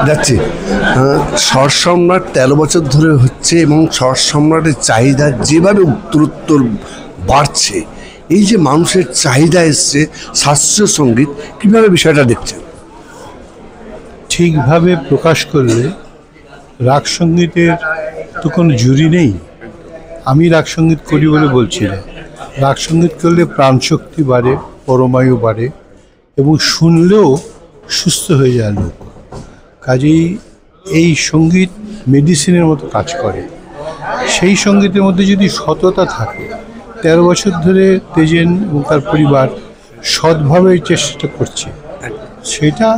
যাচ্ছি। শর সম্রাট 13 বছর ধরে হচ্ছে এবং শর সম্রাটের চাহিদা যেভাবে উত্তরোত্তর বাড়ছে, এই যে মানুষের চাহিদা এসছে শাস্ত্রীয় সঙ্গীত, কীভাবে বিষয়টা দেখছেন? ঠিকভাবে প্রকাশ করলে রাগ সঙ্গীতের তো কোনো জুরি নেই। আমি রাগ সঙ্গীত করি বলে বলছি না। রাগ সঙ্গীত করলে প্রাণশক্তি বাড়ে, পরমায়ু বাড়ে এবং শুনলেও সুস্থ হয়ে যায় লোক। কাজেই এই সঙ্গীত মেডিসিনের মতো কাজ করে। সেই সঙ্গীতের মধ্যে যদি সততা থাকে, 13 বছর ধরে তেজেন এবং তার পরিবার সৎভাবে এই চেষ্টাটা করছে, সেটা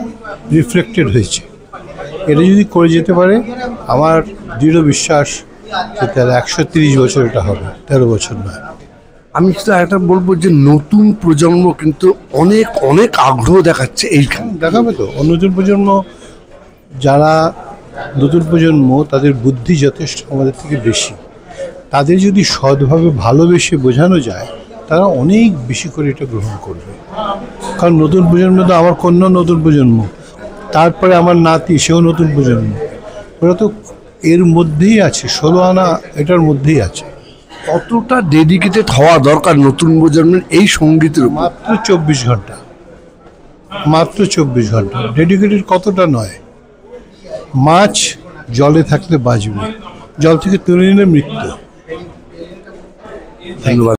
রিফ্লেক্টেড হয়েছে। এটা যদি করে যেতে পারে, আমার দৃঢ় বিশ্বাস যে তার 130 বছর এটা হবে, 13 বছর নয়। আমি শুধু একটা বলবো যে নতুন প্রজন্ম কিন্তু অনেক অনেক আগ্রহ দেখাচ্ছে এইখানে। দেখাবে তো নতুন প্রজন্ম, যারা নতুন প্রজন্ম তাদের বুদ্ধি যথেষ্ট আমাদের থেকে বেশি। তাদের যদি সৎভাবে ভালোবেসে বোঝানো যায়, তারা অনেক বেশি করে এটা গ্রহণ করবে। কারণ নতুন প্রজন্ম তো আমার কন্যা নতুন প্রজন্ম, তারপরে আমার নাতি সেও নতুন প্রজন্ম। ওরা তো এর মধ্যেই আছে, 16 আনা এটার মধ্যেই আছে। কতটা ডেডিকেটেড হওয়া দরকার নতুন প্রজন্মের এই সঙ্গীতের উপর? মাত্র 24 ঘন্টা, মাত্র 24 ঘন্টা। ডেডিকেটেড কতটা নয়। মাছ জলে থাকলে বাঁচবে, জল থেকে তুলে নিলে মৃত্যু। ধন্যবাদ।